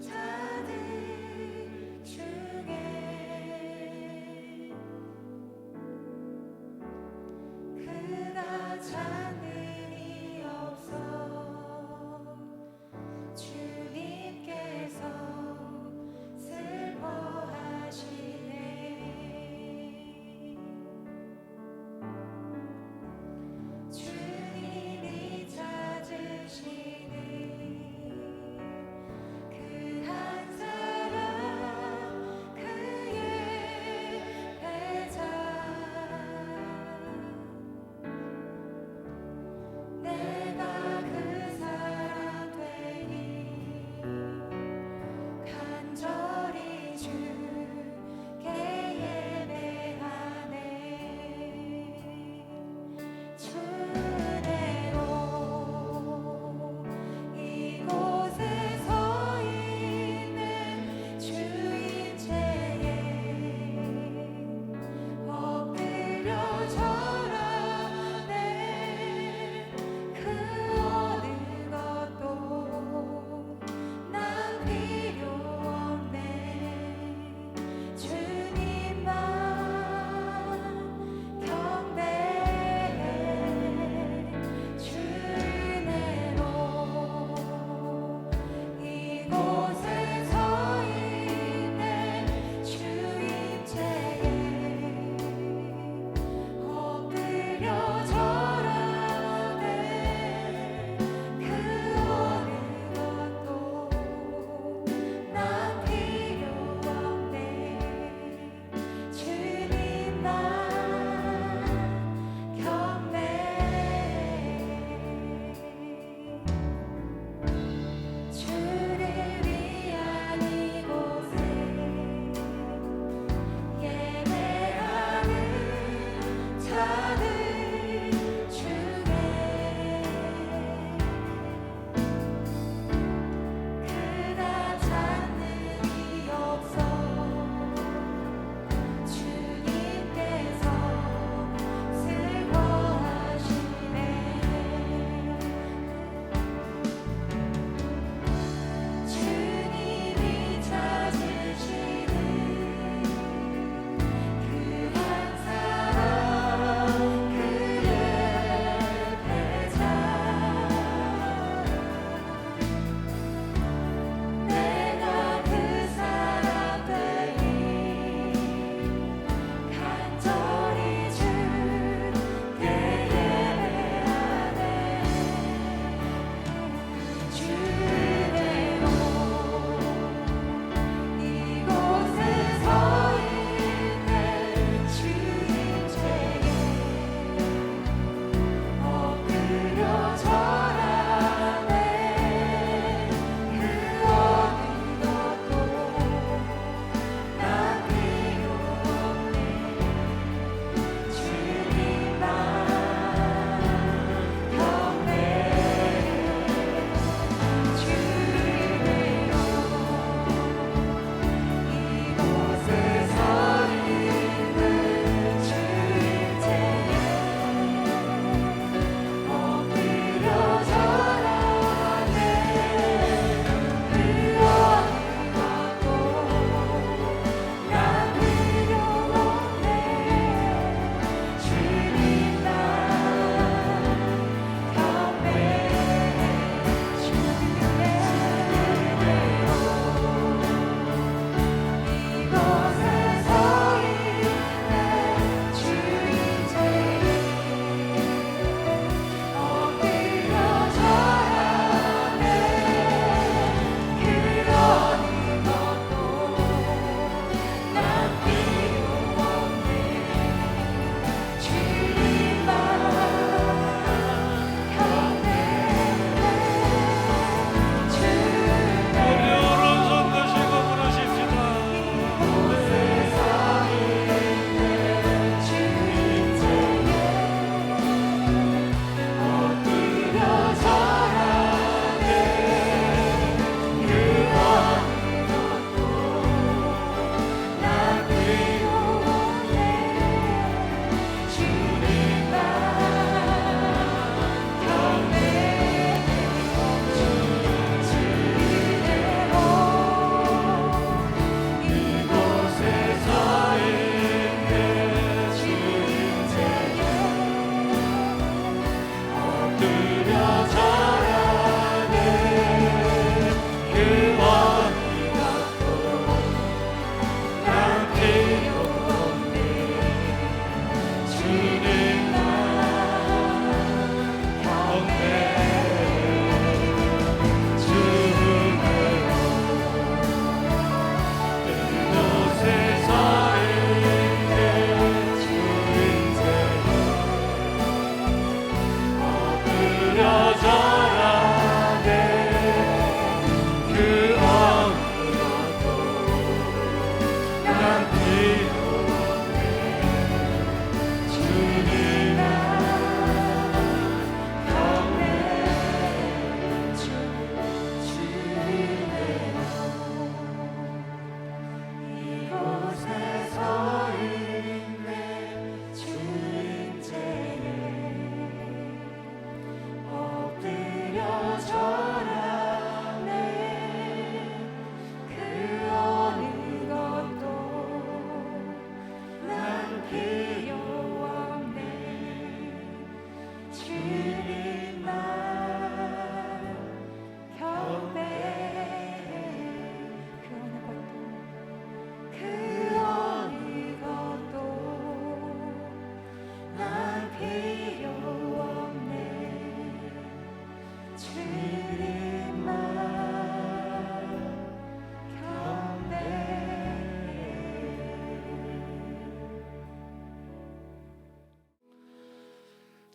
자들 중에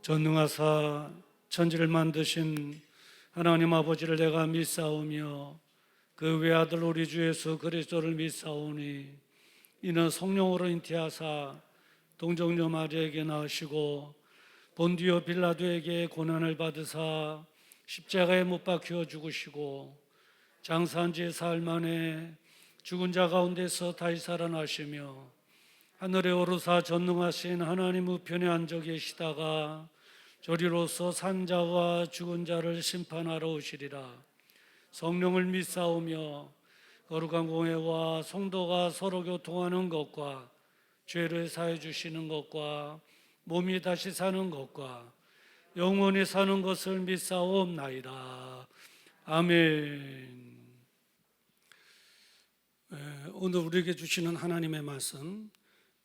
전능하사 천지를 만드신 하나님 아버지를 내가 믿사오며 그 외아들 우리 주 예수 그리스도를 믿사오니 이는 성령으로 잉태하사 동정녀 마리아에게 낳으시고 본디오 빌라도에게 고난을 받으사 십자가에 못 박혀 죽으시고 장사한 지 사흘 만에 죽은 자 가운데서 다시 살아나시며 하늘에 오르사 전능하신 하나님 우편에 앉아 계시다가 저리로서 산자와 죽은 자를 심판하러 오시리라. 성령을 믿사오며 거룩한 공회와 성도가 서로 교통하는 것과 죄를 사해 주시는 것과 몸이 다시 사는 것과 영원히 사는 것을 믿사옵나이다. 아멘. 오늘 우리에게 주시는 하나님의 말씀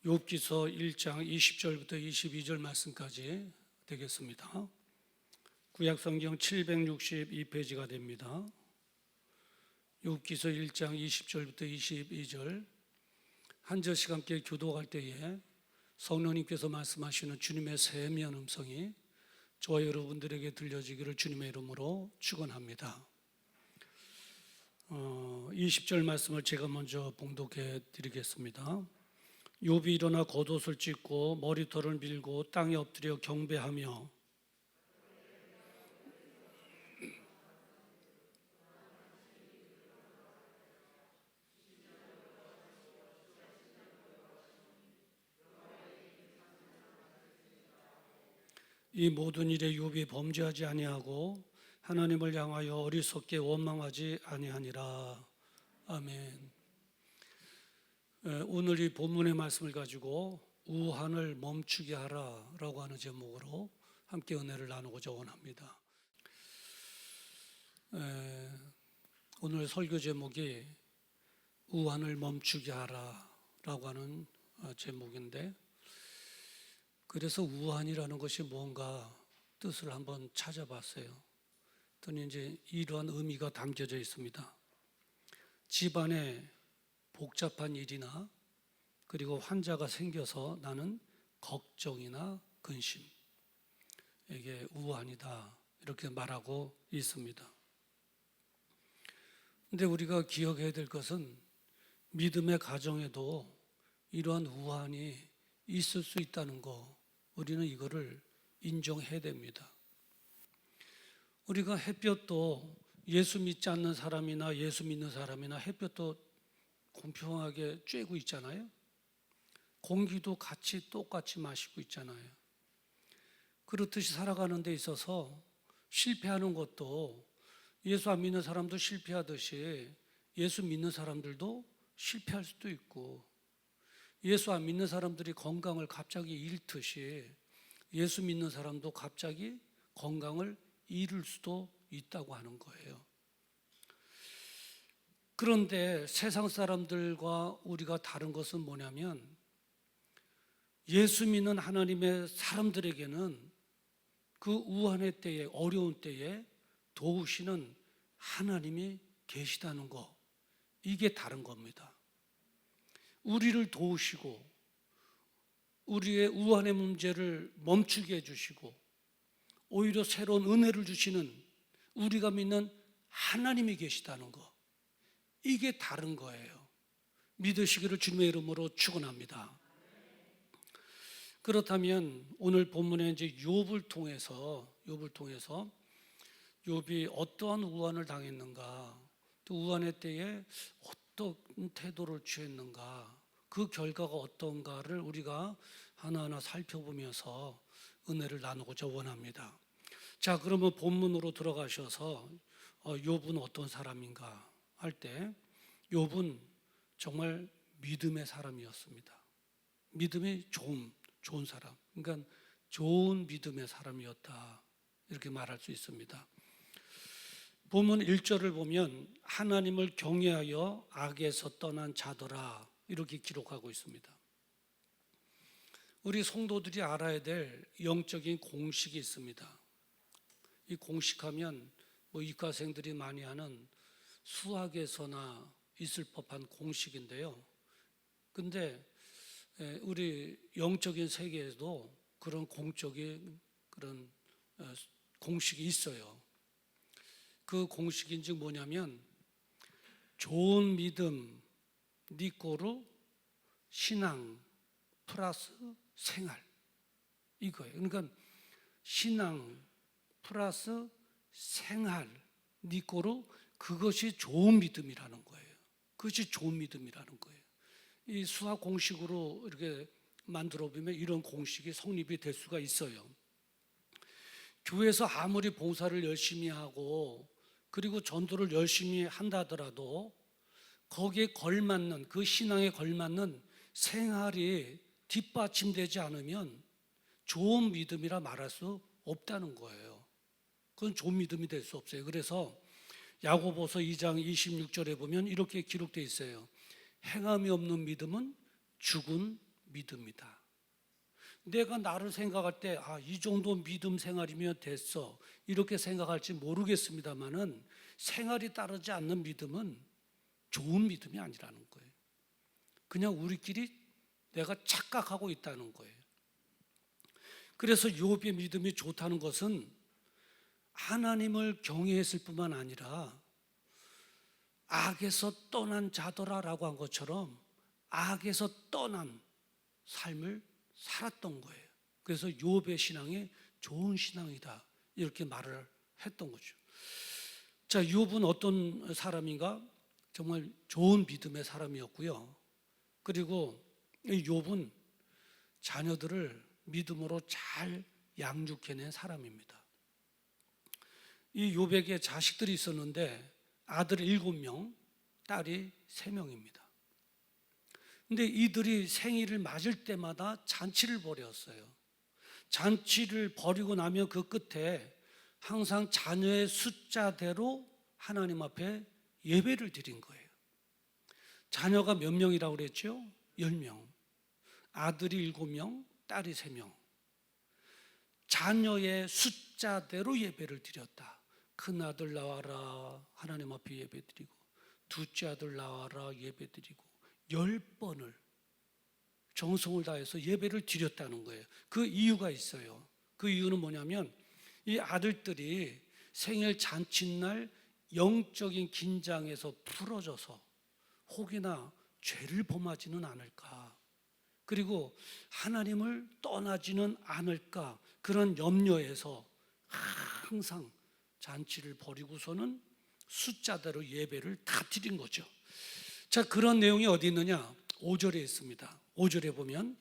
욥기서 1장 20절부터 22절 말씀까지 되겠습니다. 구약성경 762페이지가 됩니다. 욥기서 1장 20절부터 22절 한 절씩 함께 교독할 때에 성령님께서 말씀하시는 주님의 세미한 음성이 저와 여러분들에게 들려지기를 주님의 이름으로 축원합니다. 20절 말씀을 제가 먼저 봉독해 드리겠습니다. 욥이 일어나 겉옷을 찢고 머리털을 밀고 땅에 엎드려 경배하며 이 모든 일에 욥이 범죄하지 아니하고 하나님을 향하여 어리석게 원망하지 아니하니라. 아멘. 오늘 이 본문의 말씀을 가지고 우한을 멈추게 하라라고 하는 제목으로 함께 은혜를 나누고자 원합니다. 오늘 설교 제목이 우한을 멈추게 하라라고 하는 제목인데, 그래서 우한이라는 것이 뭔가 뜻을 한번 찾아봤어요. 그랬더니 이제 이러한 의미가 담겨져 있습니다. 집안에 복잡한 일이나 그리고 환자가 생겨서 나는 걱정이나 근심, 이게 우환이다 이렇게 말하고 있습니다. 그런데 우리가 기억해야 될 것은 믿음의 가정에도 이러한 우환이 있을 수 있다는 거, 우리는 이거를 인정해야 됩니다. 우리가 햇볕도 예수 믿지 않는 사람이나 예수 믿는 사람이나 햇볕도 공평하게 쬐고 있잖아요. 공기도 같이 똑같이 마시고 있잖아요. 그렇듯이 살아가는 데 있어서 실패하는 것도 예수 안 믿는 사람도 실패하듯이 예수 믿는 사람들도 실패할 수도 있고, 예수 안 믿는 사람들이 건강을 갑자기 잃듯이 예수 믿는 사람도 갑자기 건강을 잃을 수도 있다고 하는 거예요. 그런데 세상 사람들과 우리가 다른 것은 뭐냐면, 예수 믿는 하나님의 사람들에게는 그 우한의 때에, 어려운 때에 도우시는 하나님이 계시다는 거, 이게 다른 겁니다. 우리를 도우시고 우리의 우한의 문제를 멈추게 해주시고 오히려 새로운 은혜를 주시는 우리가 믿는 하나님이 계시다는 거, 이게 다른 거예요. 믿으시기를 주님의 이름으로 축원합니다. 그렇다면 오늘 본문에 이제 욥을 통해서 욥이 어떠한 우환을 당했는가, 또 우환의 때에 어떤 태도를 취했는가, 그 결과가 어떤가를 우리가 하나하나 살펴보면서 은혜를 나누고자 원합니다. 자, 그러면 본문으로 들어가셔서 욥은 어떤 사람인가 할 때, 욥은 정말 믿음의 사람이었습니다. 믿음이 좋은 사람, 그러니까 좋은 믿음의 사람이었다, 이렇게 말할 수 있습니다. 본문 1절을 보면 하나님을 경외하여 악에서 떠난 자더라, 이렇게 기록하고 있습니다. 우리 성도들이 알아야 될 영적인 공식이 있습니다. 이 공식하면 이과생들이 많이 하는 수학에서나 있을 법한 공식인데요. 근데 우리 영적인 세계에도 그런 공적인 그런 공식이 있어요. 그 공식인지 뭐냐면 좋은 믿음 니꼬르 신앙 플러스 생활, 이거예요. 그러니까 신앙 플러스 생활 니꼬르, 그것이 좋은 믿음이라는 거예요. 그것이 좋은 믿음이라는 거예요. 이 수학 공식으로 이렇게 만들어 보면 이런 공식이 성립이 될 수가 있어요. 교회에서 아무리 봉사를 열심히 하고 그리고 전도를 열심히 한다 하더라도 거기에 걸맞는, 그 신앙에 걸맞는 생활이 뒷받침되지 않으면 좋은 믿음이라 말할 수 없다는 거예요. 그건 좋은 믿음이 될 수 없어요. 그래서 야고보서 2장 26절에 보면 이렇게 기록되어 있어요. 행함이 없는 믿음은 죽은 믿음이다. 내가 나를 생각할 때 이 정도 믿음 생활이면 됐어, 이렇게 생각할지 모르겠습니다만은 생활이 따르지 않는 믿음은 좋은 믿음이 아니라는 거예요. 그냥 우리끼리 내가 착각하고 있다는 거예요. 그래서 욥의 믿음이 좋다는 것은 하나님을 경외했을 뿐만 아니라 악에서 떠난 자더라라고 한 것처럼 악에서 떠난 삶을 살았던 거예요. 그래서 욥의 신앙이 좋은 신앙이다, 이렇게 말을 했던 거죠. 자, 욥은 어떤 사람인가? 정말 좋은 믿음의 사람이었고요. 그리고 이 욥은 자녀들을 믿음으로 잘 양육해낸 사람입니다. 이 욥에게 자식들이 있었는데 아들 7명, 딸이 3명입니다. 근데 이들이 생일을 맞을 때마다 잔치를 벌였어요. 잔치를 벌이고 나면 그 끝에 항상 자녀의 숫자대로 하나님 앞에 예배를 드린 거예요. 자녀가 몇 명이라고 그랬죠? 10명. 아들이 7명, 딸이 3명. 자녀의 숫자대로 예배를 드렸다. 큰아들 나와라, 하나님 앞에 예배 드리고, 둘째 아들 나와라, 예배 드리고, 10번을 정성을 다해서 예배를 드렸다는 거예요. 그 이유가 있어요. 그 이유는 뭐냐면 이 아들들이 생일 잔칫날 영적인 긴장에서 풀어져서 혹이나 죄를 범하지는 않을까, 그리고 하나님을 떠나지는 않을까, 그런 염려에서 항상 잔치를 벌이고서는 숫자대로 예배를 다 드린 거죠. 자, 그런 내용이 어디 있느냐? 5절에 있습니다. 5절에 보면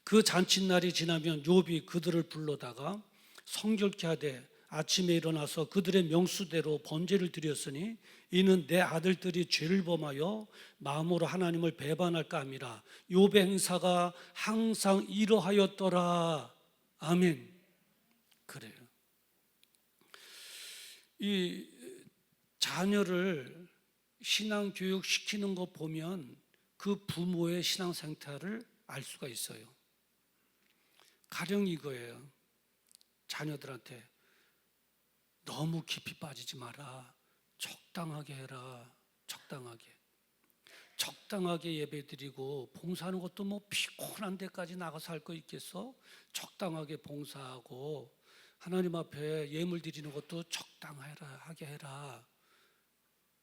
그 잔칫날이 지나면 욥이 그들을 불러다가 성결케 하되 아침에 일어나서 그들의 명수대로 번제를 드렸으니 이는 내 아들들이 죄를 범하여 마음으로 하나님을 배반할까 함이라. 욥의 행사가 항상 이러하였더라. 아멘. 그래요. 이 자녀를 신앙 교육 시키는 거 보면 그 부모의 신앙 생태를 알 수가 있어요. 가령 이거예요. 자녀들한테 너무 깊이 빠지지 마라, 적당하게 해라, 적당하게 예배드리고, 봉사하는 것도 피곤한 데까지 나가서 할 거 있겠어? 적당하게 봉사하고 하나님 앞에 예물 드리는 것도 적당하게 해라.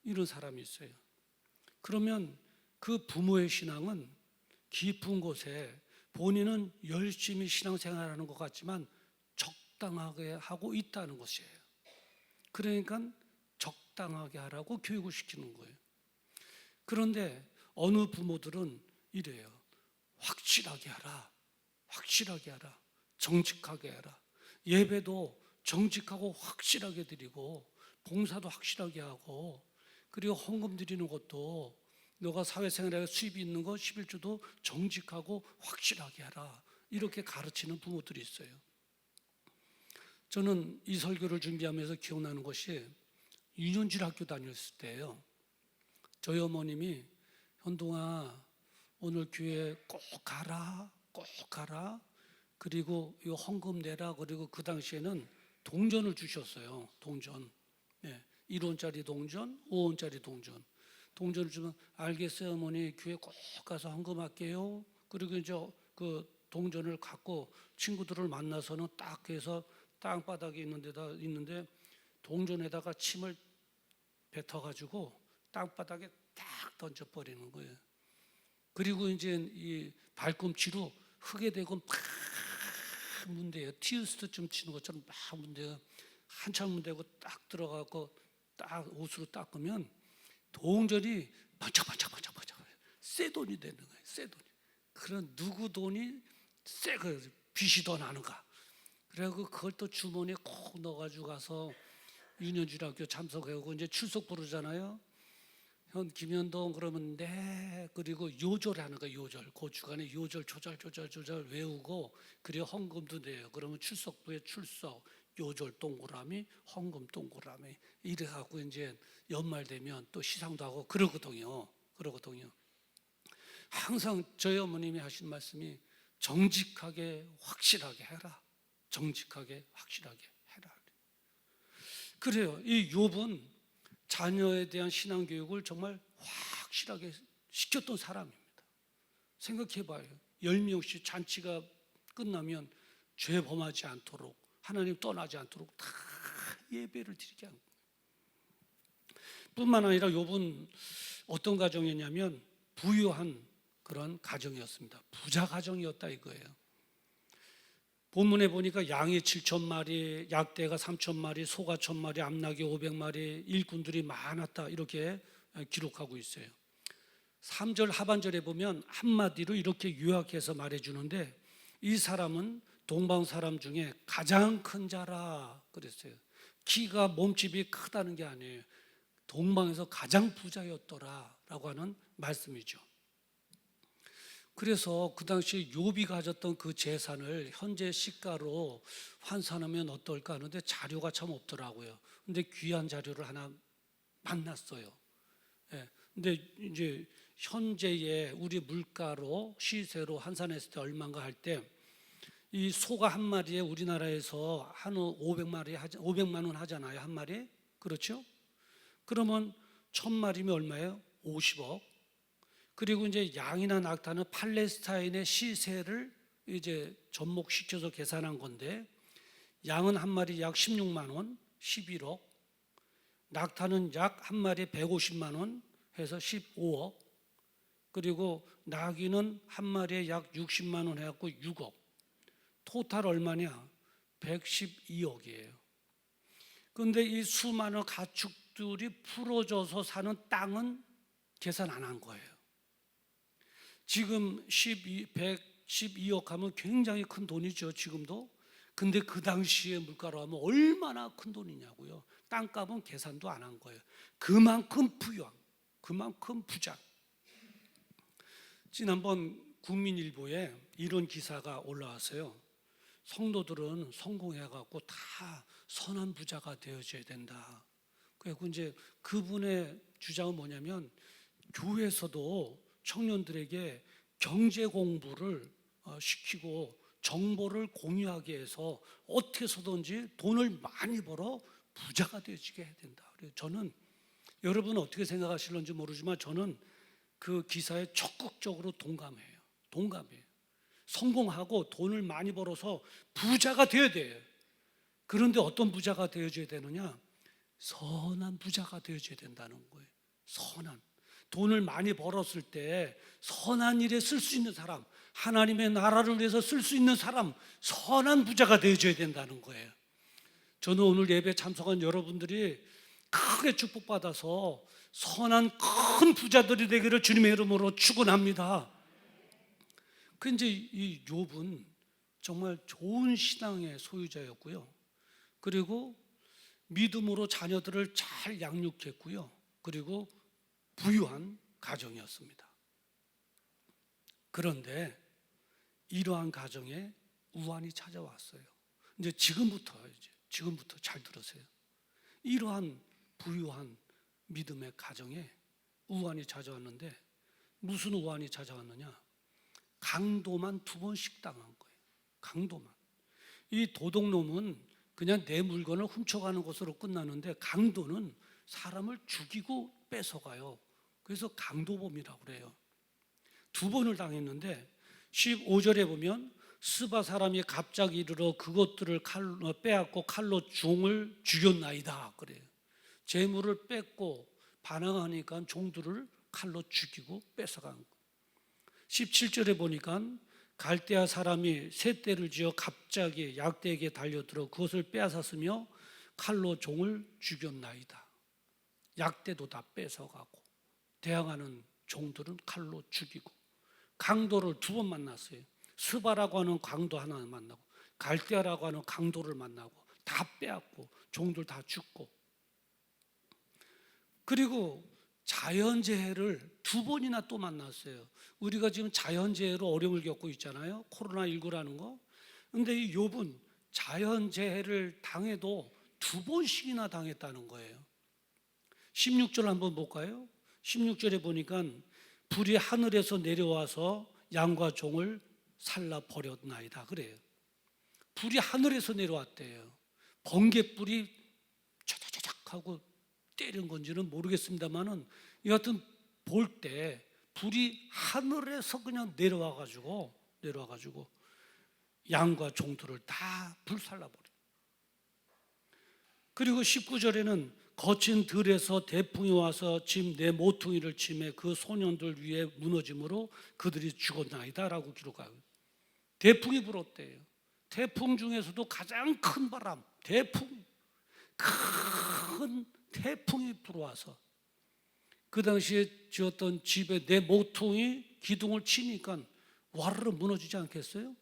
이런 사람이 있어요. 그러면 그 부모의 신앙은 깊은 곳에 본인은 열심히 신앙생활하는 것 같지만 적당하게 하고 있다는 것이에요. 그러니까 적당하게 하라고 교육을 시키는 거예요. 그런데 어느 부모들은 이래요. 확실하게 하라. 확실하게 하라. 정직하게 하라. 예배도 정직하고 확실하게 드리고 봉사도 확실하게 하고 그리고 헌금 드리는 것도 너가 사회생활에 수입이 있는 거 11조도 정직하고 확실하게 하라. 이렇게 가르치는 부모들이 있어요. 저는 이 설교를 준비하면서 기억나는 것이 유년질 학교 다녔을 때예요. 저희 어머님이 현동아 오늘 교회 꼭 가라. 꼭 가라. 그리고 이 헌금 내라. 그리고 그 당시에는 동전을 주셨어요. 동전. 네, 1원짜리 동전, 5원짜리 동전. 동전을 주면 알겠어요 어머니 교회 꼭 가서 헌금할게요. 그리고 이제 그 동전을 갖고 친구들을 만나서는 딱 해서 땅바닥에 있는데 동전에다가 침을 뱉어가지고 땅바닥에 딱 던져버리는 거예요. 그리고 이제 이 발꿈치로 흙에 대고 막 문대요. 티우스트쯤 치는 것처럼 막 문대요. 한참 문대고 딱 들어가고 딱 옷으로 닦으면 동전이 번쩍번쩍 새 돈이 되는 거예요. 새 돈이. 그런 누구 돈이 새 거 빚이 더 나는가. 그래갖고 그걸 또 주머니에 콕 넣어가지고 가서 유년주학교 참석하고 이제 출석 부르잖아요. 현 김현동 그러면 네 그리고 요절하는 거예요. 요절 그 주간에 요절 조절 외우고 그리고 헌금도 내요. 그러면 출석부에 출석 요절 동그라미 헌금 동그라미 이래갖고 이제 연말 되면 또 시상도 하고 그러거든요. 항상 저희 어머님이 하신 말씀이 정직하게 확실하게 해라. 정직하게 확실하게 해라. 그래요. 이 욥은 자녀에 대한 신앙교육을 정말 확실하게 시켰던 사람입니다. 생각해봐요. 10명씩 잔치가 끝나면 죄 범하지 않도록 하나님 떠나지 않도록 다 예배를 드리게 한 거예요. 뿐만 아니라 욥은 어떤 가정이었냐면 부유한 그런 가정이었습니다. 부자 가정이었다 이거예요. 본문에 보니까 양이 7,000마리, 약대가 3,000마리, 소가 1,000마리, 암낙이 500마리, 일꾼들이 많았다 이렇게 기록하고 있어요. 3절 하반절에 보면 한마디로 이렇게 요약해서 말해주는데 이 사람은 동방 사람 중에 가장 큰 자라 그랬어요. 키가 몸집이 크다는 게 아니에요. 동방에서 가장 부자였더라 라고 하는 말씀이죠. 그래서 그 당시 욥이 가졌던 그 재산을 현재 시가로 환산하면 어떨까 하는데 자료가 참 없더라고요. 근데 귀한 자료를 하나 만났어요. 예. 근데 이제 현재의 우리 물가로 시세로 환산했을 때 얼마인가 할 때 이 소가 한 마리에 우리나라에서 한 500만 원 하잖아요. 한 마리. 그렇죠? 그러면 1,000마리면 얼마예요? 50억. 그리고 이제 양이나 낙타는 팔레스타인의 시세를 이제 접목시켜서 계산한 건데 양은 한 마리 약 16만 원, 11억. 낙타는 약 한 마리에 150만 원 해서 15억. 그리고 나귀는 한 마리에 약 60만 원 해갖고 6억. 토탈 얼마냐? 112억이에요. 그런데 이 수많은 가축들이 풀어져서 사는 땅은 계산 안 한 거예요. 지금 112억 하면 굉장히 큰 돈이죠, 지금도. 근데 그 당시에 물가로 하면 얼마나 큰 돈이냐고요. 땅값은 계산도 안 한 거예요. 그만큼 부유한, 그만큼 부자. 지난번 국민일보에 이런 기사가 올라왔어요. 성도들은 성공해갖고 다 선한 부자가 되어져야 된다. 그리고 이제 그분의 주장은 뭐냐면 교회에서도 청년들에게 경제 공부를 시키고 정보를 공유하게 해서 어떻게 해서든지 돈을 많이 벌어 부자가 되어지게 해야 된다. 그래서 저는 여러분은 어떻게 생각하실런지 모르지만 저는 그 기사에 적극적으로 동감해요. 성공하고 돈을 많이 벌어서 부자가 되어야 돼요. 그런데 어떤 부자가 되어줘야 되느냐? 선한 부자가 되어줘야 된다는 거예요. 선한. 돈을 많이 벌었을 때 선한 일에 쓸 수 있는 사람, 하나님의 나라를 위해서 쓸 수 있는 사람, 선한 부자가 되어줘야 된다는 거예요. 저는 오늘 예배 참석한 여러분들이 크게 축복받아서 선한 큰 부자들이 되기를 주님의 이름으로 축원합니다. 그 이제 이 욥은 정말 좋은 신앙의 소유자였고요. 그리고 믿음으로 자녀들을 잘 양육했고요. 그리고 부유한 가정이었습니다. 그런데 이러한 가정에 우환이 찾아왔어요. 이제 지금부터 잘 들으세요. 이러한 부유한 믿음의 가정에 우환이 찾아왔는데 무슨 우환이 찾아왔느냐? 강도만 2번씩 당한 거예요. 강도만. 이 도둑놈은 그냥 내 물건을 훔쳐가는 것으로 끝나는데 강도는 사람을 죽이고 뺏어가요. 그래서 강도범이라고 그래요. 2번을 당했는데 15절에 보면 스바 사람이 갑자기 이르러 그것들을 빼앗고 칼로 종을 죽였나이다 그래요. 재물을 뺏고 반항하니까 종들을 칼로 죽이고 뺏어간 거예요. 17절에 보니까 갈대아 사람이 셋대를 지어 갑자기 약대에게 달려들어 그것을 빼앗았으며 칼로 종을 죽였나이다. 약대도 다 뺏어가고 대항하는 종들은 칼로 죽이고 강도를 2번 만났어요. 스바라고 하는 강도 하나 만나고 갈대아라고 하는 강도를 만나고 다 빼앗고 종들 다 죽고, 그리고 자연재해를 2번이나 또 만났어요. 우리가 지금 자연재해로 어려움을 겪고 있잖아요. 코로나19라는 거. 근데 이 욥은 자연재해를 당해도 2번씩이나 당했다는 거예요. 16절 한번 볼까요? 16절에 보니까 불이 하늘에서 내려와서 양과 종을 살라 버렸나이다 그래요. 불이 하늘에서 내려왔대요. 번갯불이 차자자작 하고 때린 건지는 모르겠습니다만은 여하튼 볼 때 불이 하늘에서 그냥 내려와가지고 양과 종들을 다 불살라버려. 그리고 19절에는 거친 들에서 대풍이 와서 짐 내 모퉁이를 치매 그 소년들 위에 무너짐으로 그들이 죽었나이다 라고 기록하고, 대풍이 불었대요. 대풍 중에서도 가장 큰 바람, 큰 태풍이 불어와서 그 당시에 지었던 집에 내 모퉁이 기둥을 치니까 와르르 무너지지 않겠어요?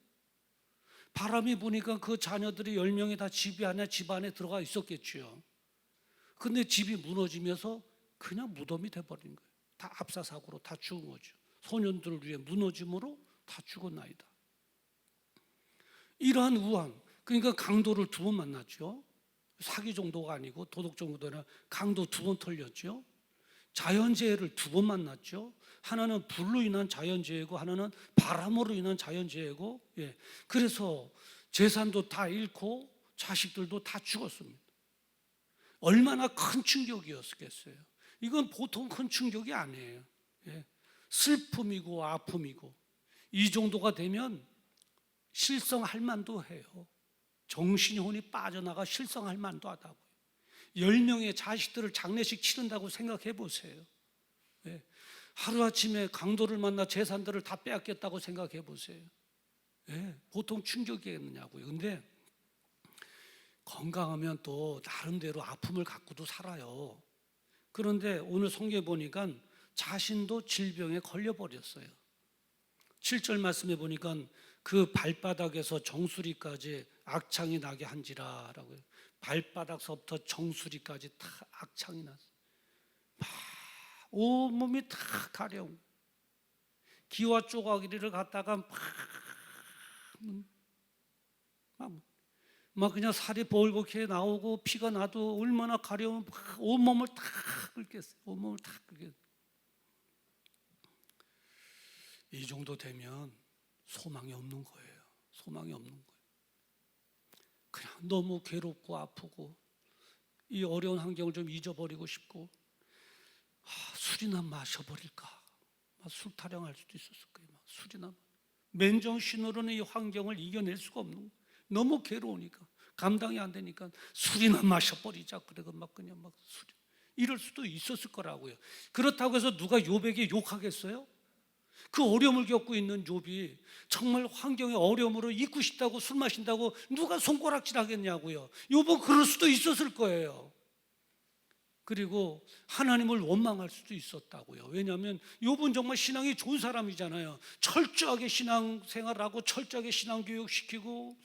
바람이 부니까 그 자녀들이 10명이 다 집 안에 들어가 있었겠죠. 근데 집이 무너지면서 그냥 무덤이 돼버린 거예요. 다 압사사고로 다 죽은 거죠. 소년들을 위해 무너짐으로 다 죽었나이다. 이러한 우환, 그러니까 강도를 2번 만났죠. 사기 정도가 아니고 도둑 정도가 아니라 강도 2번 털렸죠. 자연재해를 2번 만났죠. 하나는 불로 인한 자연재해고 하나는 바람으로 인한 자연재해고, 그래서 재산도 다 잃고 자식들도 다 죽었습니다. 얼마나 큰 충격이었겠어요. 이건 보통 큰 충격이 아니에요. 슬픔이고 아픔이고, 이 정도가 되면 실성할 만도 해요. 정신이 혼이 빠져나가 실성할 만도 하다고요. 10명의 자식들을 장례식 치른다고 생각해 보세요. 하루아침에 강도를 만나 재산들을 다 빼앗겠다고 생각해 보세요. 보통 충격이겠느냐고요. 근데 건강하면 또 나름대로 아픔을 갖고도 살아요. 그런데 오늘 성경에 보니까 자신도 질병에 걸려버렸어요. 7절 말씀에 보니까 그 발바닥에서 정수리까지 악창이 나게 한지라라고 해요. 발바닥서부터 정수리까지 다 악창이 났어요. 온몸이 다 가려움. 기와 쪼가리를 갖다가 막 그냥 살이 벌겋게 나오고 피가 나도 얼마나 가려우면 온몸을 다 긁겠어요. 온몸을 다 긁겠어요. 이 정도 되면 소망이 없는 거예요. 소망이 없는 거예요. 그냥 너무 괴롭고 아프고 이 어려운 환경을 좀 잊어버리고 싶고, 술이나 마셔버릴까, 술 타령할 수도 있었을 거예요. 술이나 맨정신으로는 이 환경을 이겨낼 수가 없는 거예요. 너무 괴로우니까. 감당이 안 되니까 술이나 마셔버리자. 그래서 막 그냥 막 술, 이럴 수도 있었을 거라고요. 그렇다고 해서 누가 욥에게 욕하겠어요? 그 어려움을 겪고 있는 욥이 정말 환경의 어려움으로 잊고 싶다고 술 마신다고 누가 손가락질 하겠냐고요. 욥은 그럴 수도 있었을 거예요. 그리고 하나님을 원망할 수도 있었다고요. 왜냐하면 욥은 정말 신앙이 좋은 사람이잖아요. 철저하게 신앙생활하고 철저하게 신앙교육 시키고,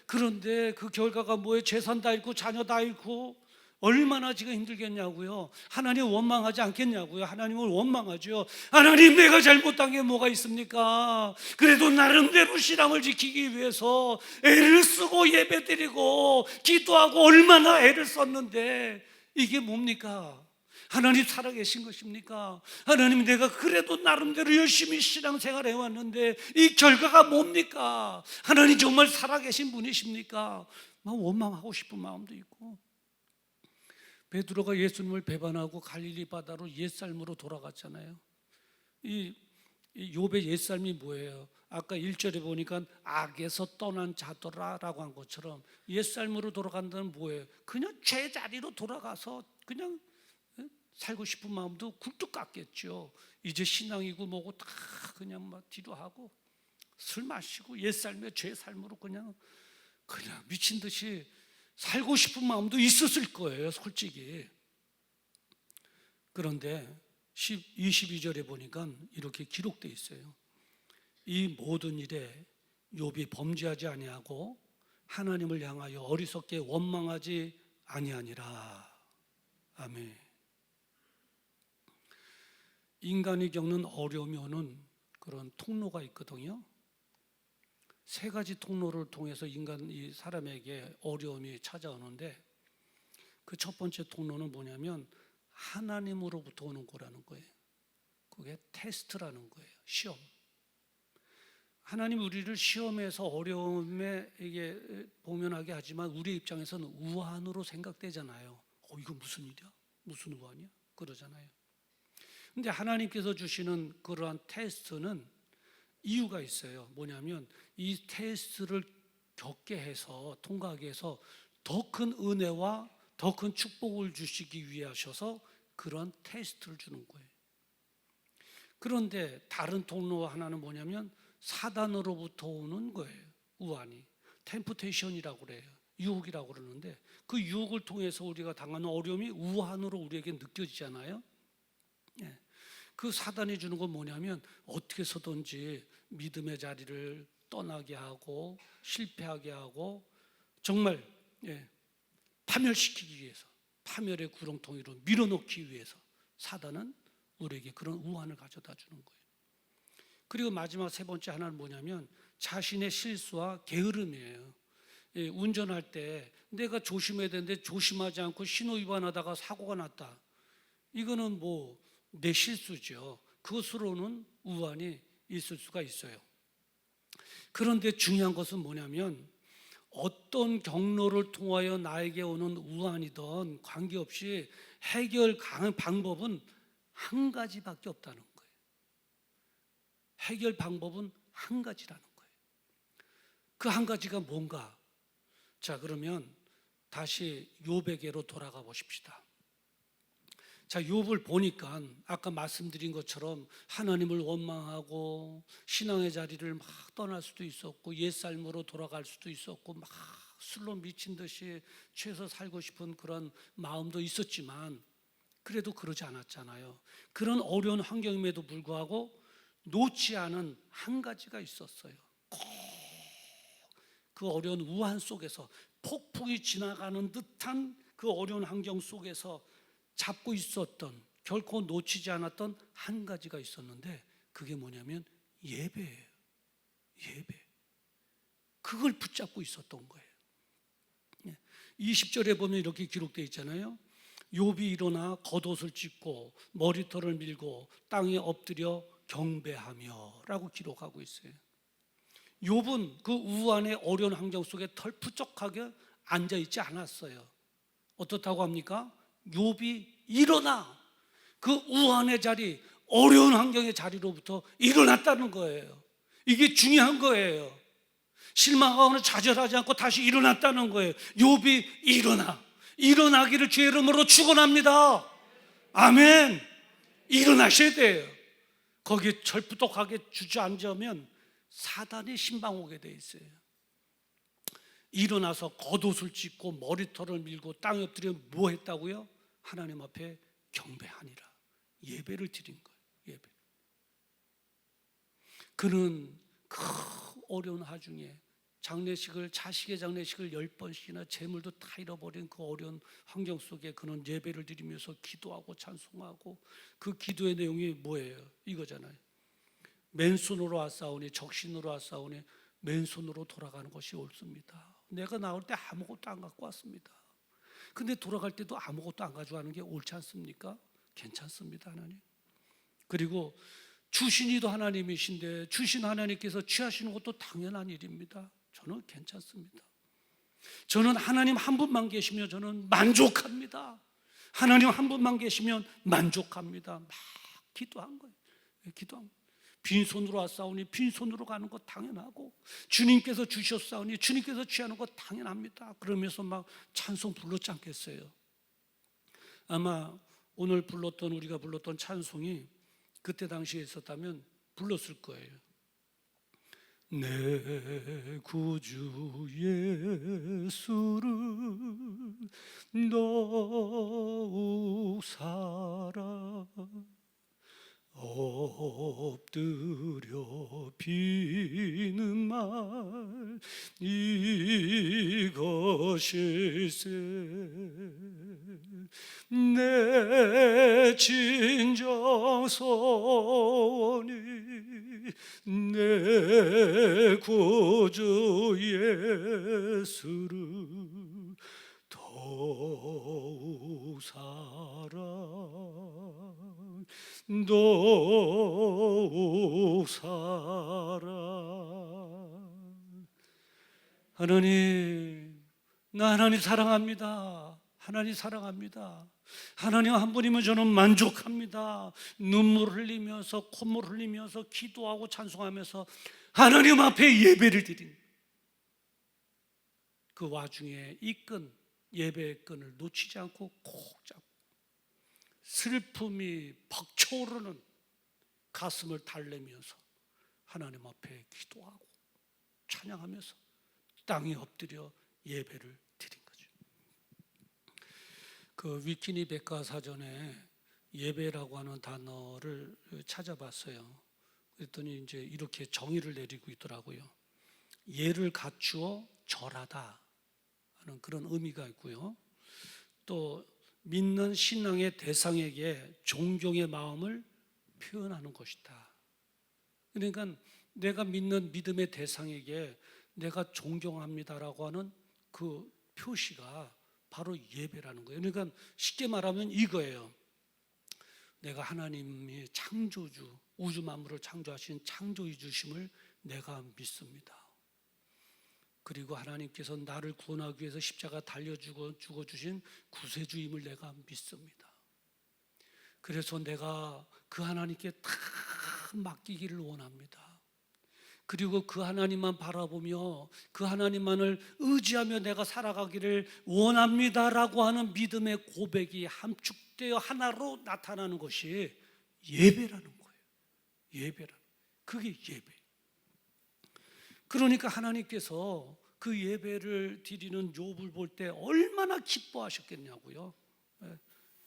그런데 그 결과가 뭐예요? 재산 다 잃고 자녀 다 잃고 얼마나 지금 힘들겠냐고요. 하나님 원망하지 않겠냐고요. 하나님을 원망하죠. 하나님, 내가 잘못한 게 뭐가 있습니까? 그래도 나름대로 신앙을 지키기 위해서 애를 쓰고 예배드리고 기도하고 얼마나 애를 썼는데 이게 뭡니까? 하나님 살아계신 것입니까? 하나님, 내가 그래도 나름대로 열심히 신앙생활 해왔는데 이 결과가 뭡니까? 하나님 정말 살아계신 분이십니까? 막 원망하고 싶은 마음도 있고. 베드로가 예수님을 배반하고 갈릴리 바다로 옛삶으로 돌아갔잖아요. 이 욥의 옛삶이 뭐예요? 아까 1절에 보니까 악에서 떠난 자더라라고 한 것처럼 옛삶으로 돌아간다는 뭐예요? 그냥 제자리로 돌아가서 그냥 살고 싶은 마음도 굴뚝 깎겠죠. 이제 신앙이고 뭐고 다 그냥 막 뒤로 하고 술 마시고 옛삶의 죄삶으로 그냥 미친 듯이 살고 싶은 마음도 있었을 거예요, 솔직히. 그런데 22절에 보니까 이렇게 기록되어 있어요. 이 모든 일에 욥이 범죄하지 아니하고 하나님을 향하여 어리석게 원망하지 아니하니라. 아멘. 인간이 겪는 어려움이 오는 그런 통로가 있거든요. 세 가지 통로를 통해서 이 사람에게 어려움이 찾아오는데, 그 첫 번째 통로는 뭐냐면 하나님으로부터 오는 거라는 거예요. 그게 테스트라는 거예요. 시험. 하나님 우리를 시험에서 어려움에 이게 봉면하게 하지만 우리 입장에서는 우한으로 생각되잖아요. 이거 무슨 일이야? 무슨 우한이야? 그러잖아요. 근데 하나님께서 주시는 그러한 테스트는 이유가 있어요. 뭐냐면 이 테스트를 겪게 해서, 통과하게 해서 더 큰 은혜와 더 큰 축복을 주시기 위해 하셔서 그런 테스트를 주는 거예요. 그런데 다른 통로 하나는 뭐냐면 사단으로부터 오는 거예요. 우환이 템프테이션이라고 그래요. 유혹이라고 그러는데 그 유혹을 통해서 우리가 당하는 어려움이 우환으로 우리에게 느껴지잖아요. 그 사단이 주는 건 뭐냐면 어떻게 해서든지 믿음의 자리를 떠나게 하고 실패하게 하고 정말 파멸시키기 위해서, 파멸의 구렁텅이로 밀어넣기 위해서 사단은 우리에게 그런 우환을 가져다 주는 거예요. 그리고 마지막 세 번째 하나는 뭐냐면 자신의 실수와 게으름이에요. 운전할 때 내가 조심해야 되는데 조심하지 않고 신호 위반하다가 사고가 났다. 이거는 뭐 내 실수죠. 그것으로는 우환이 있을 수가 있어요. 그런데 중요한 것은 뭐냐면 어떤 경로를 통하여 나에게 오는 우환이든 관계없이 해결 방법은 한 가지밖에 없다는 거예요. 해결 방법은 한 가지라는 거예요. 그 한 가지가 뭔가? 자, 그러면 다시 욥에게로 돌아가 보십시다. 자, 욥을 보니까 아까 말씀드린 것처럼 하나님을 원망하고 신앙의 자리를 막 떠날 수도 있었고 옛삶으로 돌아갈 수도 있었고 막 술로 미친 듯이 취해서 살고 싶은 그런 마음도 있었지만 그래도 그러지 않았잖아요. 그런 어려운 환경임에도 불구하고 놓지 않은 한 가지가 있었어요. 그 어려운 우한 속에서 폭풍이 지나가는 듯한 그 어려운 환경 속에서 잡고 있었던, 결코 놓치지 않았던 한 가지가 있었는데 그게 뭐냐면 예배예요. 예배. 그걸 붙잡고 있었던 거예요. 20절에 보면 이렇게 기록되어 있잖아요. 욥이 일어나 겉옷을 찢고 머리털을 밀고 땅에 엎드려 경배하며 라고 기록하고 있어요. 욥은 그 우한의 어려운 환경 속에 털푸쩍하게 앉아있지 않았어요. 어떻다고 합니까? 욥이 일어나 그 우한의 자리, 어려운 환경의 자리로부터 일어났다는 거예요. 이게 중요한 거예요. 실망하거나 좌절하지 않고 다시 일어났다는 거예요. 욥이 일어나기를 주의 이름으로 축원합니다. 아멘. 일어나셔야 돼요. 거기에 절부독하게 주저앉으면 사단의 신방 오게 돼 있어요. 일어나서 겉옷을 찢고 머리털을 밀고 땅에 엎드려 뭐 했다고요? 하나님 앞에 경배하니라. 예배를 드린 거예요. 예배. 그는 그 어려운 하중에 자식의 장례식을 10번씩이나 재물도 다 잃어버린 그 어려운 환경 속에 그는 예배를 드리면서 기도하고 찬송하고, 그 기도의 내용이 뭐예요? 이거잖아요. 맨손으로 왔사오니 적신으로 왔사오니 맨손으로 돌아가는 것이 옳습니다. 내가 나올 때 아무것도 안 갖고 왔습니다. 근데 돌아갈 때도 아무것도 안 가져가는 게 옳지 않습니까? 괜찮습니다, 하나님. 그리고 주신이도 하나님이신데 주신 하나님께서 취하시는 것도 당연한 일입니다. 저는 괜찮습니다. 저는 하나님 한 분만 계시면 저는 만족합니다. 하나님 한 분만 계시면 만족합니다. 막 기도한 거예요. 기도한 거예요. 빈손으로 왔사오니 빈손으로 가는 것 당연하고, 주님께서 주셨사오니 주님께서 취하는 것 당연합니다. 그러면서 막 찬송 불렀지 않겠어요? 아마 오늘 우리가 불렀던 찬송이 그때 당시에 있었다면 불렀을 거예요. 내 구주 예수를 더욱 사랑, 엎드려 비는 말 이것일세. 내 진정 소원이 내 구주 예수를 더욱 사랑, 더욱 사랑. 하나님, 나 하나님 사랑합니다. 하나님 사랑합니다. 하나님 한 분이면 저는 만족합니다. 눈물 흘리면서 콧물 흘리면서 기도하고 찬송하면서 하나님 앞에 예배를 드린 그 와중에 이 예배의 끈을 놓치지 않고 콕 잡고 슬픔이 벅차오르는 가슴을 달래면서 하나님 앞에 기도하고 찬양하면서 땅에 엎드려 예배를 드린 거죠. 그 위키니 백과사전에 예배라고 하는 단어를 찾아봤어요. 그랬더니 이제 이렇게 정의를 내리고 있더라고요. 예를 갖추어 절하다 하는 그런 의미가 있고요. 또 믿는 신앙의 대상에게 존경의 마음을 표현하는 것이다. 그러니까 내가 믿는 믿음의 대상에게 내가 존경합니다라고 하는 그 표시가 바로 예배라는 거예요. 그러니까 쉽게 말하면 이거예요. 내가 하나님이 창조주, 우주 만물을 창조하신 창조주심을 내가 믿습니다. 그리고 하나님께서 나를 구원하기 위해서 십자가 죽어주신 구세주임을 내가 믿습니다. 그래서 내가 그 하나님께 다 맡기기를 원합니다. 그리고 그 하나님만 바라보며 그 하나님만을 의지하며 내가 살아가기를 원합니다라고 하는 믿음의 고백이 함축되어 하나로 나타나는 것이 예배라는 거예요. 그게 예배. 그러니까 하나님께서 그 예배를 드리는 욥을 볼 때 얼마나 기뻐하셨겠냐고요.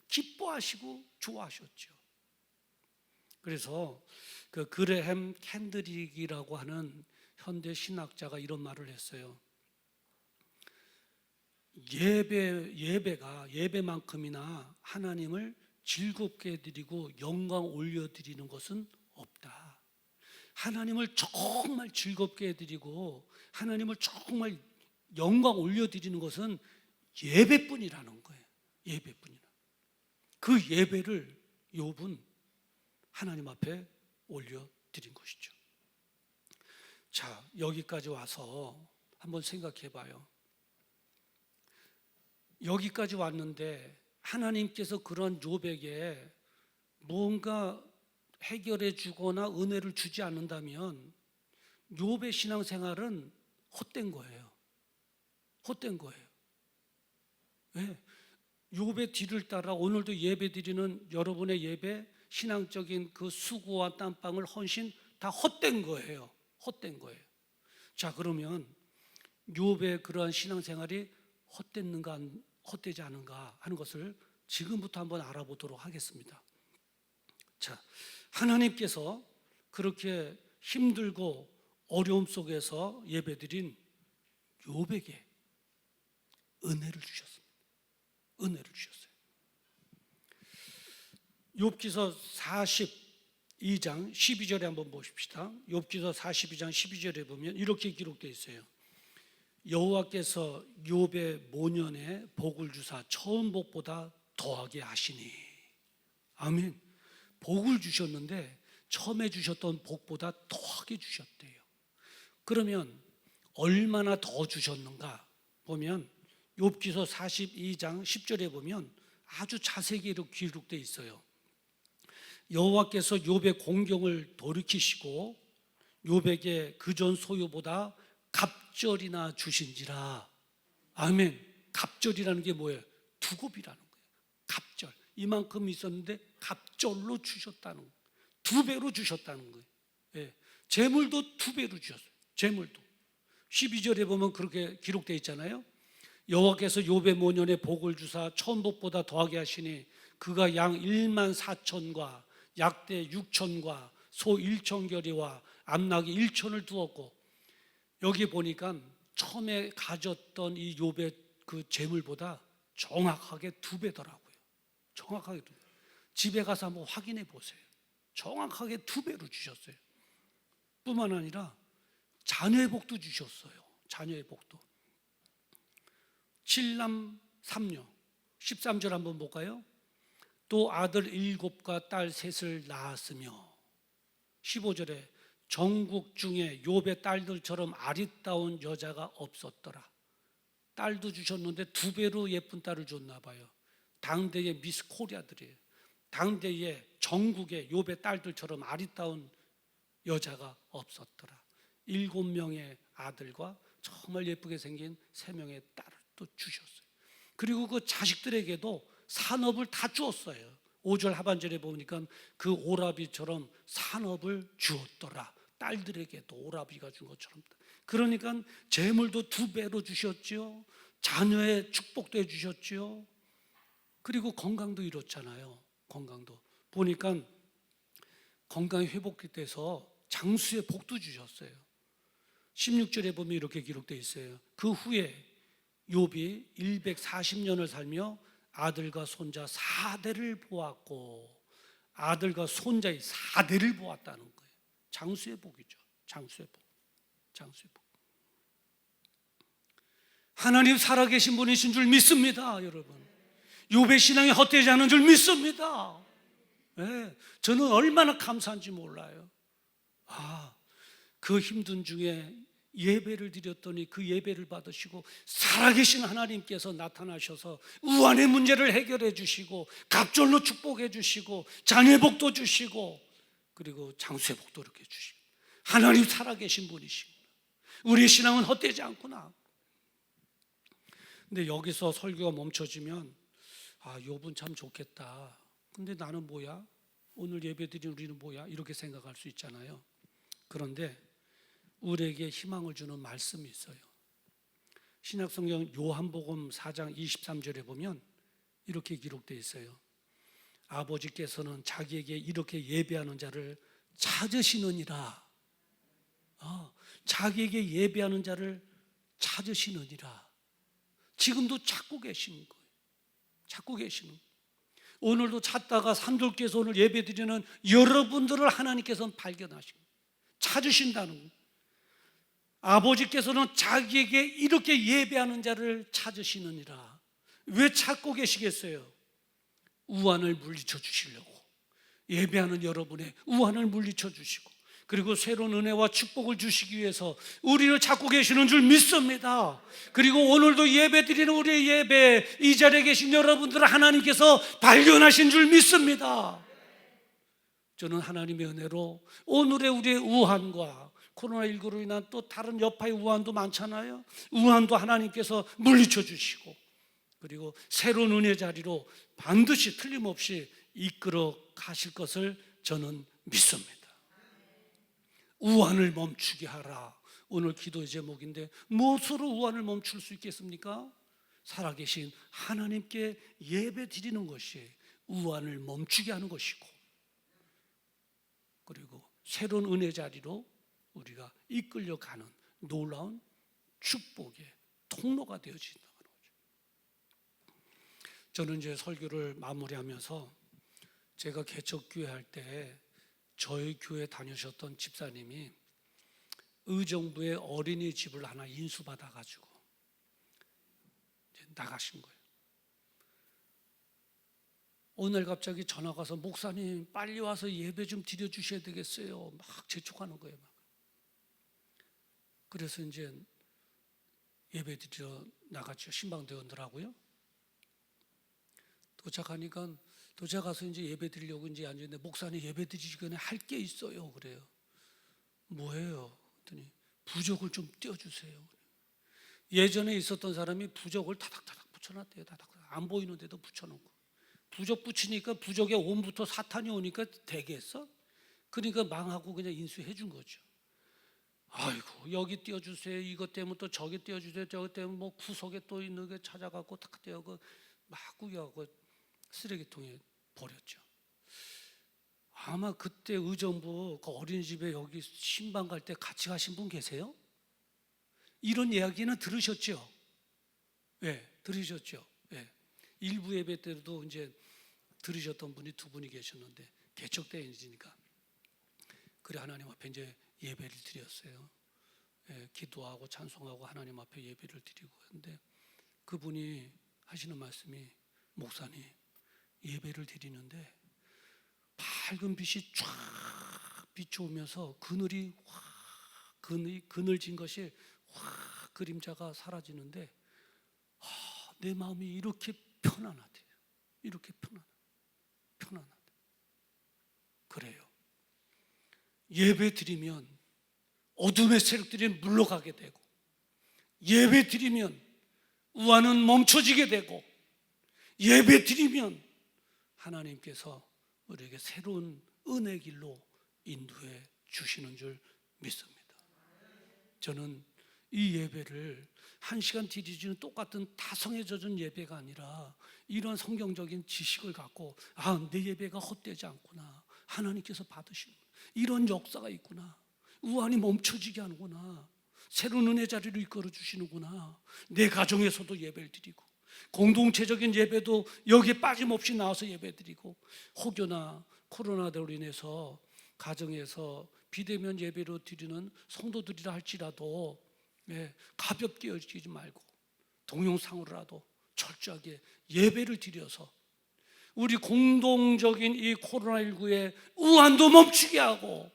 기뻐하시고 좋아하셨죠. 그래서 그 그레햄 캔드릭이라고 하는 현대 신학자가 이런 말을 했어요. 예배만큼이나 하나님을 즐겁게 드리고 영광 올려드리는 것은 없다. 하나님을 정말 즐겁게 해드리고 하나님을 정말 영광 올려드리는 것은 예배뿐이라는 거예요. 예배뿐이라. 그 예배를 욥은 하나님 앞에 올려드린 것이죠. 자, 여기까지 와서 한번 생각해 봐요. 여기까지 왔는데 하나님께서 그런 욥에게 뭔가 해결해 주거나 은혜를 주지 않는다면 욥의 신앙생활은 헛된 거예요. 헛된 거예요. 왜? 욥의 뒤를 따라 오늘도 예배 드리는 여러분의 예배, 신앙적인 그 수고와 땀방울, 헌신 다 헛된 거예요. 헛된 거예요. 자, 그러면 욥의 그러한 신앙생활이 헛됐는가 헛되지 않은가 하는 것을 지금부터 한번 알아보도록 하겠습니다. 자, 하나님께서 그렇게 힘들고 어려움 속에서 예배드린 욥에게 은혜를 주셨습니다. 은혜를 주셨어요. 욥기서 42장 12절에 한번 보십시다. 욥기서 42장 12절에 보면 이렇게 기록되어 있어요. 여호와께서 욥의 모년에 복을 주사 처음 복보다 더하게 하시니. 아멘. 복을 주셨는데 처음에 주셨던 복보다 더하게 주셨대요. 그러면 얼마나 더 주셨는가 보면 욥기서 42장 10절에 보면 아주 자세히 기록되어 있어요. 여호와께서 욥의 공경을 돌이키시고 욥에게 그전 소유보다 갑절이나 주신지라. 아멘. 갑절이라는 게 뭐예요? 두곱이라는 거예요. 갑절. 이만큼 있었는데 갑절로 주셨다는 거예요. 2배로 주셨다는 거예요. 예. 재물도 2배로 주셨어요. 재물도. 12절에 보면 그렇게 기록되어 있잖아요. 여호와께서 욥의 모년에 복을 주사 처음 복보다 더하게 하시니 그가 양 1만 4천과 약대 6천과 소 1천결이와 암낙이 1천을 두었고, 여기 보니까 처음에 가졌던 이 욥의 그 재물보다 정확하게 2배더라고요. 정확하게 2배. 집에 가서 한번 확인해 보세요. 정확하게 2배로 주셨어요. 뿐만 아니라 자녀의 복도 주셨어요. 자녀의 복도. 7남 3녀 13절 한번 볼까요? 또 아들 7과 딸 3을 낳았으며, 15절에 전국 중에 욥의 딸들처럼 아리따운 여자가 없었더라. 딸도 주셨는데 2배로 예쁜 딸을 줬나 봐요. 당대의 미스 코리아들이에요. 당대의 전국의 욥의 딸들처럼 아리따운 여자가 없었더라. 7명의 아들과 정말 예쁘게 생긴 3명의 딸을 또 주셨어요. 그리고 그 자식들에게도 산업을 다 주었어요. 5절 하반절에 보니까 그 오라비처럼 산업을 주었더라. 딸들에게도 오라비가 준 것처럼. 그러니까 재물도 2배로 주셨죠. 자녀의 축복도 해주셨죠. 그리고 건강도 이렇잖아요. 건강도 보니까 건강이 회복돼서 장수의 복도 주셨어요. 16절에 보면 이렇게 기록되어 있어요. 그 후에 욥이 140년을 살며 아들과 손자 4대를 보았고, 아들과 손자의 4대를 보았다는 거예요. 장수의 복이죠. 장수의 복. 장수의 복. 하나님 살아계신 분이신 줄 믿습니다, 여러분. 욥의 신앙이 헛되지 않은 줄 믿습니다. 네, 저는 얼마나 감사한지 몰라요. 그 힘든 중에 예배를 드렸더니 그 예배를 받으시고 살아계신 하나님께서 나타나셔서 우환의 문제를 해결해 주시고 갑절로 축복해 주시고 자녀의 복도 주시고 그리고 장수의 복도 이렇게 주시고, 하나님 살아계신 분이시구나. 우리의 신앙은 헛되지 않구나. 근데 여기서 설교가 멈춰지면 욥은 참 좋겠다. 근데 나는 뭐야? 오늘 예배드린 우리는 뭐야? 이렇게 생각할 수 있잖아요. 그런데 우리에게 희망을 주는 말씀이 있어요. 신약성경 요한복음 4장 23절에 보면 이렇게 기록되어 있어요. 아버지께서는 자기에게 이렇게 예배하는 자를 찾으시느니라. 자기에게 예배하는 자를 찾으시느니라. 지금도 찾고 계시는 거예요. 찾고 계시는 거예요. 오늘도 찾다가 산돌교에서 오늘 예배드리는 여러분들을 하나님께서는 발견하신 거예요. 찾으신다는 거예요. 아버지께서는 자기에게 이렇게 예배하는 자를 찾으시느니라. 왜 찾고 계시겠어요? 우환을 물리쳐 주시려고. 예배하는 여러분의 우환을 물리쳐 주시고, 그리고 새로운 은혜와 축복을 주시기 위해서 우리를 찾고 계시는 줄 믿습니다. 그리고 오늘도 예배 드리는 우리의 예배, 이 자리에 계신 여러분들을 하나님께서 발견하신 줄 믿습니다. 저는 하나님의 은혜로 오늘의 우리의 우환과 코로나19로 인한 또 다른 여파의 우환도 많잖아요. 우환도 하나님께서 물리쳐 주시고, 그리고 새로운 은혜 자리로 반드시 틀림없이 이끌어 가실 것을 저는 믿습니다. 우환을 멈추게 하라. 오늘 기도의 제목인데, 무엇으로 우환을 멈출 수 있겠습니까? 살아계신 하나님께 예배 드리는 것이 우환을 멈추게 하는 것이고, 그리고 새로운 은혜 자리로 우리가 이끌려가는 놀라운 축복의 통로가 되어진다는 거죠. 저는 이제 설교를 마무리하면서 제가 개척교회 할 때 저희 교회 다니셨던 집사님이 의정부의 어린이집을 하나 인수받아가지고 나가신 거예요. 오늘 갑자기 전화가 와서 목사님 빨리 와서 예배 좀 드려주셔야 되겠어요. 막 재촉하는 거예요. 막. 그래서 이제 예배 드리러 나갔죠. 신방대원들하고요. 도착가서 이제 예배 드리려고 이제 앉았는데, 목사님 예배 드리기 전에 할 게 있어요. 그래요. 뭐예요? 그랬더니 부적을 좀 띄워주세요. 예전에 있었던 사람이 부적을 다닥다닥 붙여놨대요. 다닥다닥. 안 보이는데도 붙여놓고. 부적 붙이니까 부적에 온부터 사탄이 오니까 되겠어? 그러니까 망하고 그냥 인수해 준 거죠. 아이고, 여기 띄워주세요. 이것 때문에 또 저기 띄워주세요. 저것 때문에 뭐 구석에 또 있는 게 찾아갖고 탁 띄우고 막 구겨갖고 쓰레기통에 버렸죠. 아마 그때 의정부 그 어린이집에 여기 신방 갈 때 같이 가신 분 계세요? 이런 이야기는 들으셨죠? 네, 들으셨죠? 네. 일부 예배 때도 이제 들으셨던 분이 두 분이 계셨는데, 개척대회니까 그래 하나님 앞에 이제 예배를 드렸어요. 예, 기도하고 찬송하고 하나님 앞에 예배를 드리고 했는데, 그분이 하시는 말씀이, 목사님 예배를 드리는데 밝은 빛이 쫙 비춰오면서 그늘이 확 그늘진 것이 확 그림자가 사라지는데, 내 마음이 이렇게 편안하대요. 이렇게 편안하대. 그래요. 예배 드리면 어둠의 세력들이 물러가게 되고, 예배 드리면 우환은 멈춰지게 되고, 예배 드리면 하나님께서 우리에게 새로운 은혜 길로 인도해 주시는 줄 믿습니다. 저는 이 예배를 1시간 드리지는 똑같은 다성에 젖은 예배가 아니라, 이런 성경적인 지식을 갖고 내 예배가 헛되지 않구나, 하나님께서 받으시는 이런 역사가 있구나, 우환이 멈춰지게 하는구나, 새로운 은혜 자리로 이끌어 주시는구나, 내 가정에서도 예배를 드리고, 공동체적인 예배도 여기에 빠짐없이 나와서 예배 드리고, 혹여나 코로나로 인해서 가정에서 비대면 예배로 드리는 성도들이라 할지라도 가볍게 여기지 말고 동영상으로라도 철저하게 예배를 드려서 우리 공동적인 이 코로나19의 우환도 멈추게 하고,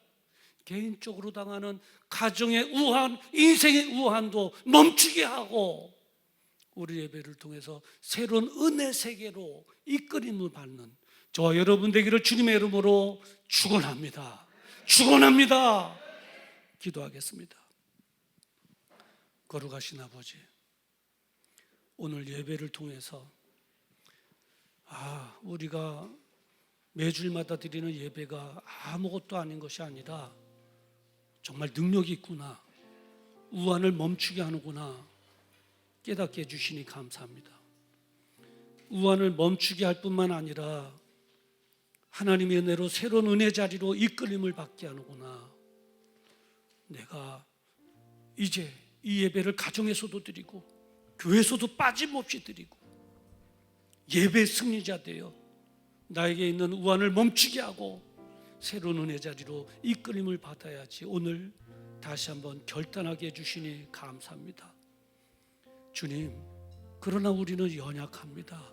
개인적으로 당하는 가정의 우환, 인생의 우환도 멈추게 하고, 우리 예배를 통해서 새로운 은혜 세계로 이끌림을 받는 저와 여러분 되기를 주님의 이름으로 축원합니다. 축원합니다. 기도하겠습니다. 거룩하신 아버지, 오늘 예배를 통해서 우리가 매주일마다 드리는 예배가 아무것도 아닌 것이 아니라 정말 능력이 있구나, 우환을 멈추게 하는구나 깨닫게 해주시니 감사합니다. 우환을 멈추게 할 뿐만 아니라 하나님의 은혜로 새로운 은혜 자리로 이끌림을 받게 하는구나. 내가 이제 이 예배를 가정에서도 드리고 교회에서도 빠짐없이 드리고 예배 승리자 되어 나에게 있는 우환을 멈추게 하고 새로운 은혜 자리로 이끌림을 받아야지. 오늘 다시 한번 결단하게 해주시니 감사합니다. 주님, 그러나 우리는 연약합니다.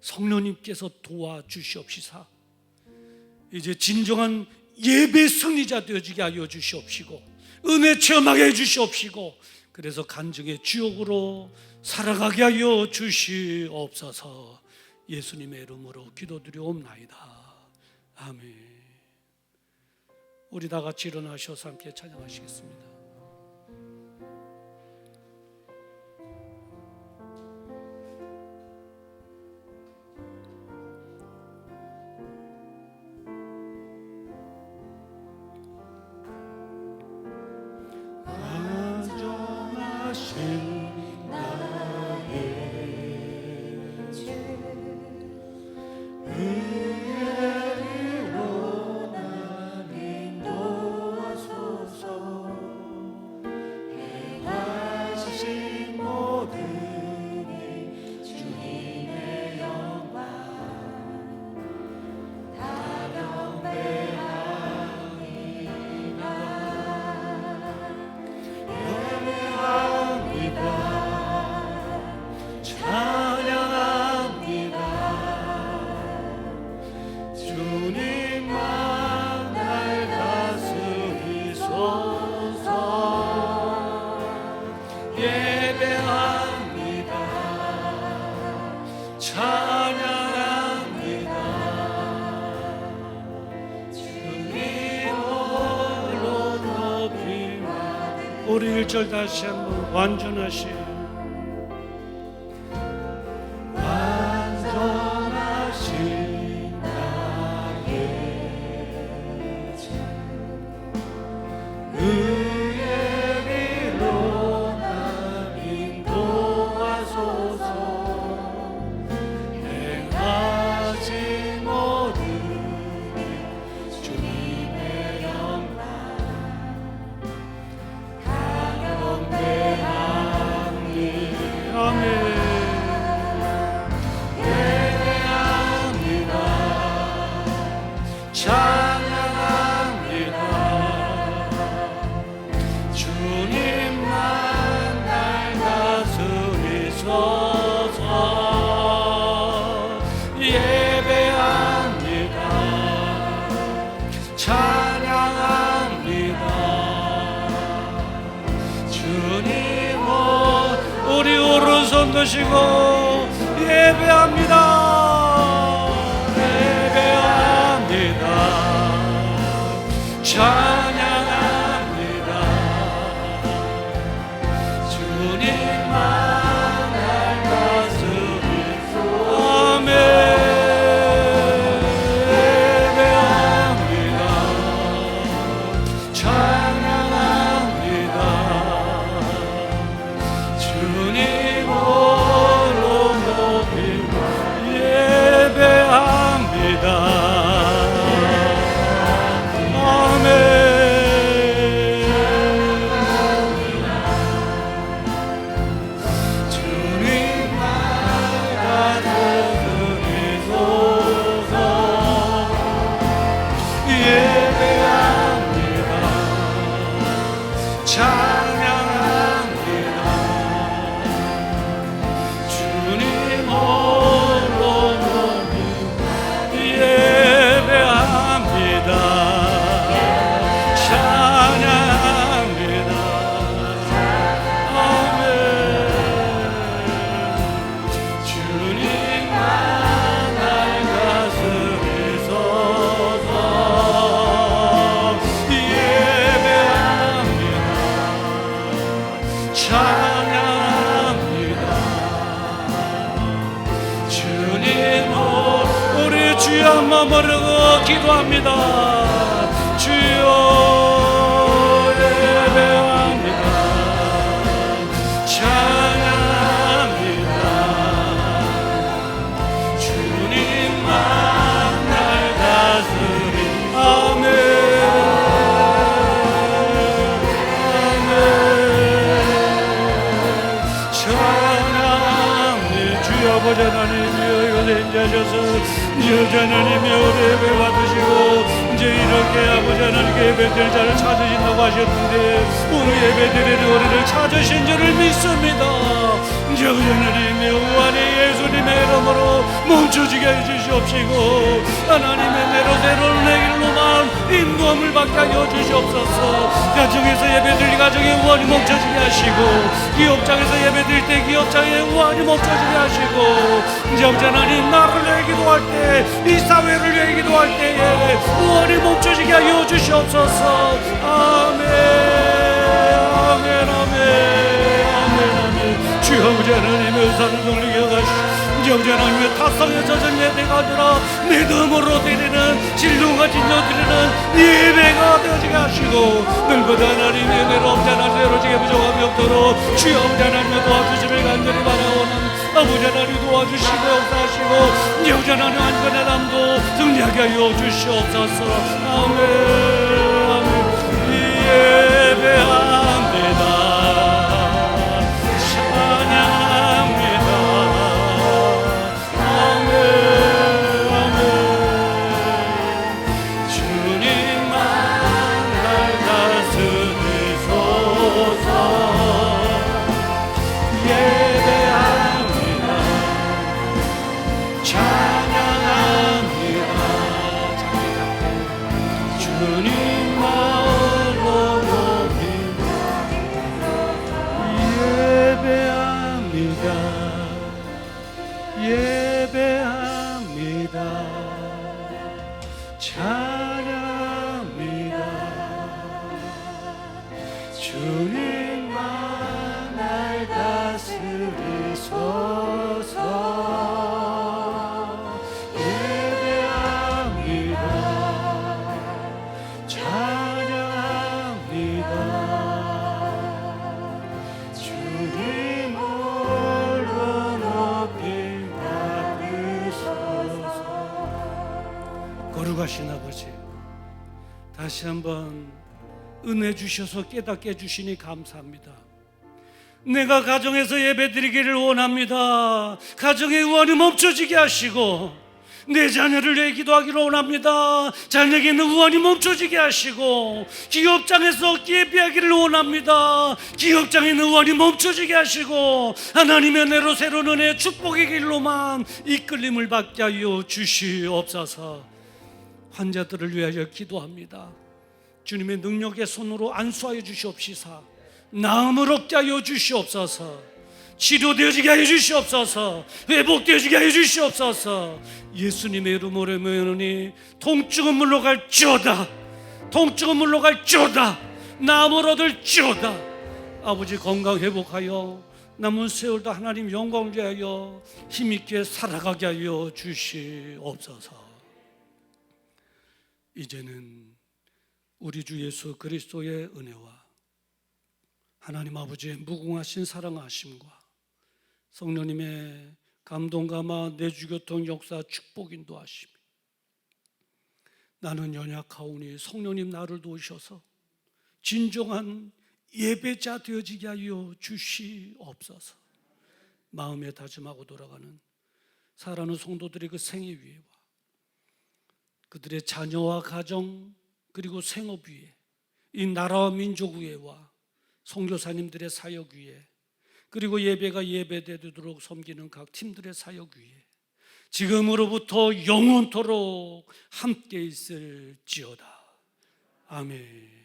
성령님께서 도와주시옵시사 이제 진정한 예배 승리자 되어지게 하여 주시옵시고, 은혜 체험하게 해주시옵시고, 그래서 간증의 주역으로 살아가게 하여 주시옵소서. 예수님의 이름으로 기도드리옵나이다. 아멘. 우리 다 같이 일어나셔서 함께 찬양하시겠습니다. 우리 1절 다시 한번 완전하신 나의 주 의의 길로 나 인도하소서 행하신 모든 주님의 영광 아멘. 예배합니다. 찬양합니다. 주님만 날 다스리소서. 예배합니다. 찬양합니다. 주님 우리 오른손 드시고 예배합니다. 예배합니다. 찬양합니다. 주님만 날 다스리소서. 아멘. 예배합니다. 찬양합니다. 주님 홀로 높이고 예배합니다. 아멘. 주님만 다스리소서. 예배합니다. 찬양합니다. 주님 홀로 높이고 예배합니다. 찬양합니다. 아멘. 주님만 날 다스리소서. 예배합니다. 찬양합니다. 주님 우리 주여 한번 부르고 기도합니다. 주여 예배합니다. 찬양합니다. 주님만 날 다스리. 아멘. 찬양합니다. 주여 아버지 하나님이여 이곳에 인자하셔서 여자 하나님의 예배 받으시고 이제 이렇게 아버지 하나님께 예배드릴 자를 찾으신다고 하셨는데 오늘 예배드리는 우리를 찾으신 줄을 믿습니다. 이제 하나님의 우한의 예수님의 이름으로 멈춰지게 해주시옵시고 하나님의 대로 새로운 길로만 인도함을 받게 하여 주시옵소서. 가정에서 예배드릴 가정의 우한이 멈춰지게 하시고 기업장에서 예배드릴 때 기업장의 우한이 멈춰지게 하시고 이제 이제 하나님 나를 위해 기도할 때, 이 사회를 위해 기도할 때에 구원이 멈춰지게 하여 주시옵소서. 아멘 아멘 아멘 아멘 아멘. 주여 아버지 하나님의 의사를 돌리게 하시고 이제 하나님의 타성에 젖은 예배가 아니라 믿음으로 드리는 진리가 진정 드리는 예배가 되어지게 하시고 늘보다 하나님의 은혜로 없잖아 되어지게 부족함이 없도록 주여 아버지 하나님의 도와주심을 간절히 바라오는 아버지 하나님 도와주시고 역사하시고 이제 하나님 안전의 남도 승리하게 하여 주시옵소서. 아멘 아멘. 예배합니다. 거룩하신 아버지, 다시 한번 은혜 주셔서 깨닫게 해주시니 감사합니다. 내가 가정에서 예배드리기를 원합니다. 가정의 의원이 멈춰지게 하시고 내 자녀를 위해 기도하기를 원합니다. 자녀에게 있는 의원이 멈춰지게 하시고 기업장에서 예배하기를 원합니다. 기업장에 있는 의원이 멈춰지게 하시고 하나님의 은혜로 새로운 은혜 축복의 길로만 이끌림을 받게 하여 주시옵소서. 환자들을 위하여 기도합니다. 주님의 능력의 손으로 안수하여 주시옵시사 나음을 얻게 하여 주시옵소서. 치료되어지게 하여 주시옵소서. 회복되어지게 하여 주시옵소서. 예수님의 이름으로 명하노니 통증은 물러갈지어다. 통증은 물러갈지어다. 나음을 얻을지어다. 아버지 건강 회복하여 남은 세월도 하나님 영광을 위하여 힘있게 살아가게 하여 주시옵소서. 이제는 우리 주 예수 그리스도의 은혜와 하나님 아버지의 무궁하신 사랑하심과 성령님의 감동감화 내주교통 역사 축복 인도하심, 나는 연약하오니 성령님 나를 도우셔서 진정한 예배자 되어지게 하여 주시옵소서. 마음에 다짐하고 돌아가는 사랑하는 성도들의 그 생애 위에와 그들의 자녀와 가정 그리고 생업 위에 이 나라와 민족 위에와 선교사님들의 사역 위에 그리고 예배가 예배되도록 섬기는 각 팀들의 사역 위에 지금으로부터 영원토록 함께 있을지어다. 아멘.